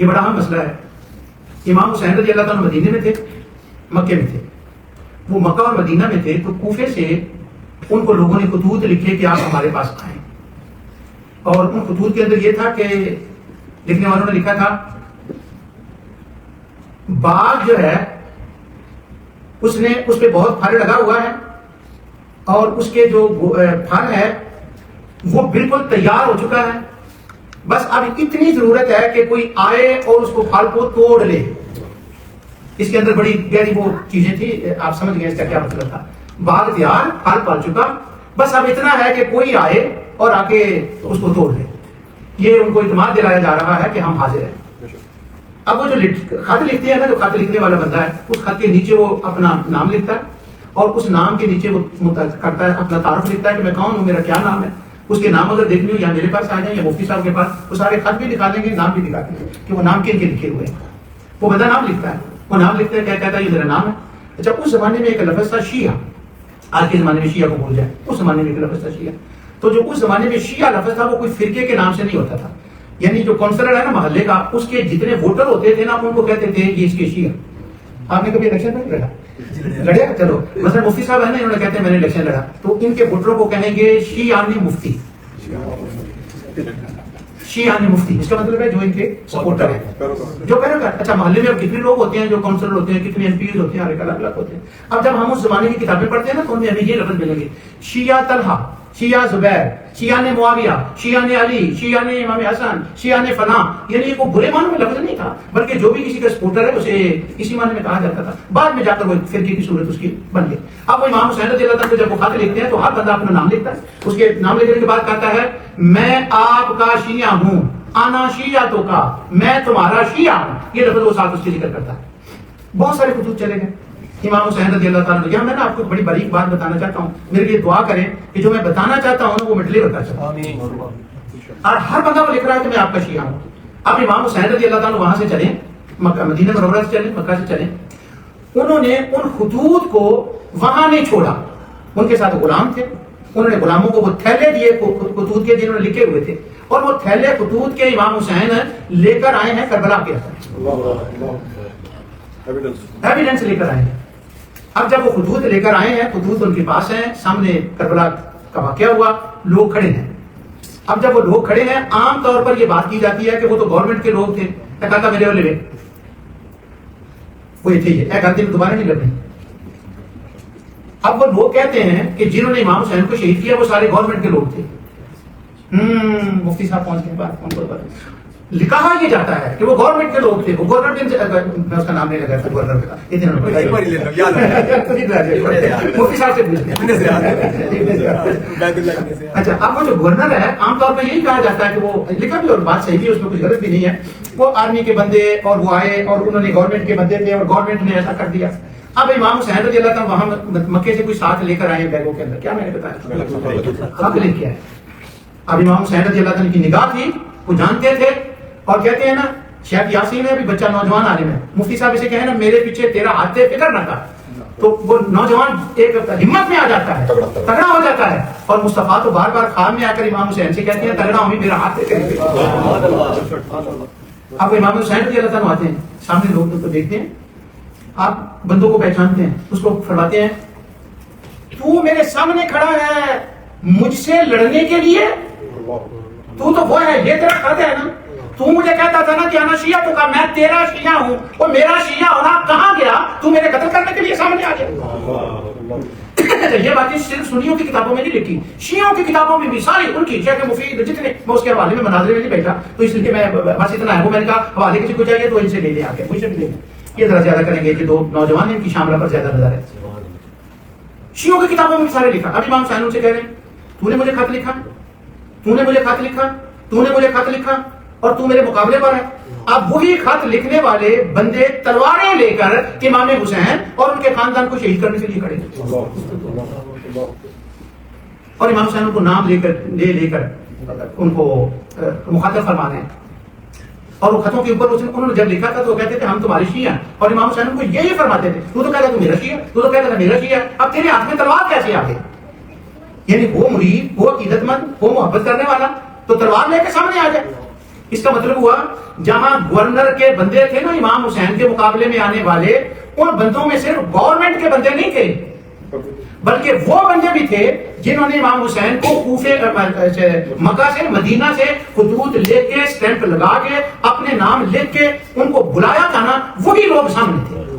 یہ بڑا اہم مسئلہ ہے. امام حسین رضی اللہ تعالیٰ مدینے میں تھے, مکے میں تھے. وہ مکہ اور مدینہ میں تھے تو کوفے سے ان کو لوگوں نے خطوط لکھے کہ آپ ہمارے پاس آئیں, اور ان خطوط کے اندر یہ تھا کہ لکھنے والوں نے لکھا تھا باغ جو ہے اس پہ بہت پھل لگا ہوا ہے, اور اس کے جو پھل ہے وہ بالکل تیار ہو چکا ہے, بس اب اتنی ضرورت ہے کہ کوئی آئے اور اس کو پھل کو توڑ لے. اس کے اندر بڑی گہری وہ چیزیں تھی, آپ سمجھ گئے اس کا کیا مطلب تھا. باغ تیار, پھل پل چکا, بس اب اتنا ہے کہ کوئی آئے اور آ کے اس کو توڑ لے. یہ ان کو اعتماد دلایا جا رہا ہے کہ ہم حاضر ہیں. اب وہ جو خط لکھتے ہیں نا, جو خط لکھنے والا بندہ ہے, اس خط کے نیچے وہ اپنا نام لکھتا ہے, اور اس نام کے نیچے وہ کرتا ہے اپنا تعارف لکھتا ہے کہ میں کون ہوں, میرا کیا نام ہے. اس کے نام اگر دیکھنی ہو یا میرے پاس آ جائیں یا مفتی صاحب کے پاس, وہ سارے خط بھی دکھا دیں گے, نام بھی دکھا دیں گے کہ وہ نام کن کے لکھے ہوئے ہیں. وہ بندہ نام لکھتا ہے, وہ نام لکھتا ہے, کیا کہتا ہے یہ میرا نام ہے. اچھا, اس زمانے میں ایک لفظ تھا شیعہ. آج کے زمانے میں شیعہ کو بھول جائے, اس زمانے میں ایک لفظ تھا شیعہ. تو جو اس زمانے میں شیعہ لفظ تھا وہ کوئی فرقے کے نام سے نہیں ہوتا تھا. یعنی جو کونسلر ہے نا محلے کا, اس کے جتنے ووٹر ہوتے تھے نا, ان کو کہتے تھے یہ اس کے شیعہ. آپ نے کبھی الیکشن میں لڑا؟ چلو مثلا مفتی صاحب ہے نا, انہوں نے کہتے ہیں میں نے الیکشن لڑا, تو ان کے ووٹروں کو کہیں گے شیعانی مفتی. شیعانی مفتی اس کا مطلب ہے جو ان کے سپورٹر ہیں, جو پیروکار. اچھا, محلے میں اب کتنے لوگ ہوتے ہیں جو کونسلر ہوتے ہیں, کتنے ایم پیز ہوتے ہیں, ہر ایک الگ الگ ہوتے ہیں. اب جب ہم اس زمانے کی کتابیں پڑھتے ہیں نا, تو ان میں ہمیں یہ لفظ ملیں گے شیعہ طلحہ, شیعہ زبیر, شیعہ نے معاویہ, شیعہ نے علی, شیعہ نے امام حسن, شیعہ نے فلاں. یعنی وہ برے معنوں میں لفظ نہیں تھا, بلکہ جو بھی کسی کا سپورٹر ہے اسے اسی معنی میں کہا جاتا تھا. بعد میں جا کر وہ فرقے کی صورت اس کی بن گئی. اب وہ امام حسین رضی اللہ عنہ جب وہ خط لکھتے ہیں تو ہر بندہ اپنا نام لکھتا ہے. اس کے نام لکھنے کے بعد کہتا ہے میں آپ کا شیعہ ہوں, انا شیعہ کا, میں تمہارا شیعہ ہوں. یہ لفظ وہ ساتھ اس کی ذکر کرتا ہے. بہت سارے خطوط چلے گئے امام حسین رضی اللہ تعالیٰ. یہاں میں نا آپ کو بڑی باریک بات بتانا چاہتا ہوں, میرے لیے دعا کریں کہ جو میں بتانا چاہتا ہوں وہ میں ڈلیور کر سکوں. اور ہر بندہ وہ لکھ رہا ہے کہ میں آپ کا شیعہ ہوں. اب امام حسین رضی اللہ تعالیٰ وہاں سے چلیں, مدینہ منورہ سے چلیں, مکہ سے چلیں. انہوں نے ان خطوط کو وہاں نہیں چھوڑا. ان کے ساتھ غلام تھے, انہوں نے غلاموں کو وہ تھیلے دیے خطوط کے جنہوں نے لکھے ہوئے تھے, اور وہ تھیلے خطوط کے امام حسین لے کر آئے ہیں کربلا کے ایویڈنس لے کر آئے ہیں. اب جب وہ خطوط لے کر آئے ہیں, خطوط ان کے پاس ہیں, سامنے کربلا کا واقعہ ہوا, لوگ کھڑے ہیں. اب جب وہ لوگ کھڑے ہیں, عام طور پر یہ بات کی جاتی ہے کہ وہ تو گورنمنٹ کے لوگ تھے, کہا میرے والے وہ تھے, یہ ایک غلطی میں دوبارہ نہیں لڑنے. اب وہ لوگ کہتے ہیں کہ جنہوں نے امام حسین کو شہید کیا وہ سارے گورنمنٹ کے لوگ تھے. مفتی صاحب پہنچ گئے بات. کہا یہ جاتا ہے کہ وہ گورنمنٹ کے لوگ تھے. وہ گورنمنٹ میں اس کا نام نہیں لگا تھا, گورنر کا. مفتی صاحب سے اچھا, اب وہ جو گورنر ہے عام طور پہ یہی کہا جاتا ہے کہ وہ لکھا بھی, اور بات صحیح بھی, اس میں کچھ غلط بھی نہیں ہے, وہ آرمی کے بندے اور وہ آئے اور انہوں نے گورنمنٹ کے بندے تھے اور گورنمنٹ نے ایسا کر دیا. اب امام حسین رضی اللہ تعالیٰ وہاں مکے سے کوئی ساتھ لے کر آئے بیگوں کے اندر, کیا میں نے بتایا خط لے کے آئے. اب امام حسین رضی اللہ تعالیٰ کی نگاہ تھی, وہ جانتے تھے, اور کہتے ہیں نا شیخ یاسین ہے, ابھی بچہ نوجوان عالم ہے, مفتی صاحب اسے کہیں نا میرے پیچھے تیرا ہاتھ فکر نہ کر, تو وہ نوجوان ایک ہمت میں آ جاتا ہے, تگڑا ہو جاتا ہے. اور مصطفیٰ تو بار بار خواب میں آ کر امام حسین سے کہتے ہیں تگڑا ہوں, میرا ہاتھ فکر. اب امام حسین رضی اللہ تعالیٰ آتے ہیں, سامنے لوگ تو دیکھتے ہیں, آپ بندوں کو پہچانتے ہیں, اس کو فرماتے ہیں تو میرے سامنے کھڑا ہے مجھ سے لڑنے کے لیے, تو وہ ہے, یہ تیرا خط ہے نا, تو مجھے کہتا تھا نا کہ انا شیعہ تو کا, میں تیرا شیعہ ہوں, اور میرا شیعہ ہونا کہاں گیا, تو میرے قتل کرنے کے لیے سامنے آ گیا. یہ باتیں صرف سنیوں کی کتابوں میں نہیں لکھی, شیعوں کی کتابوں میں بھی ساری ان کی شیخ مفید جتنے, میں اس کے حوالے میں مناظرے میں نہیں بیٹھا, تو اس لیے میں بس اتنا ہے, وہ میں نے کہا حوالے کسی کو چاہیے تو ان سے لے لیں, آ کے مجھ سے بھی لے لیں. یہ ذرا زیادہ کریں گے کہ دو نوجوان ان کی شاملہ پر زیادہ نظر ہے. شیعوں کی کتابوں میں سارے لکھا. اب امام حسین ان سے کہہ رہے ہیں تو نے مجھے خط لکھا, تو نے مجھے خط لکھا, تو نے مجھے خط لکھا, اور تو میرے مقابلے پر ہے. اب وہی خط لکھنے والے بندے تلواریں لے کر امام حسین اور ان کے خاندان کو شہید کرنے کے لیے کھڑے, اور امام حسین کو نام لے کر ان کو مخاطب فرما رہے ہیں. اور وہ خطوں کے اوپر انہوں نے جب لکھا تھا تو وہ کہتے تھے ہم تمہارے شیعہ ہیں, اور امام حسین کو یہی فرماتے تھے تو کہتا تو میرا شیعہ, تو کہتا تھا میرا شیعہ, اب تیرے ہاتھ میں تلوار کیسے آ گئی. یعنی وہ مرید, وہ عقیدت مند, وہ محبت کرنے والا تو تلوار لے کے سامنے آ جائے. اس کا مطلب ہوا جہاں گورنر کے بندے تھے نا امام حسین کے مقابلے میں آنے والے، ان بندوں میں صرف گورنمنٹ کے بندے نہیں تھے، بلکہ وہ بندے بھی تھے جنہوں نے امام حسین کو کوفے مکہ سے مدینہ سے خطوط لے کے اسٹیمپ لگا کے اپنے نام لکھ کے ان کو بلایا تھا نا، وہی لوگ سامنے تھے۔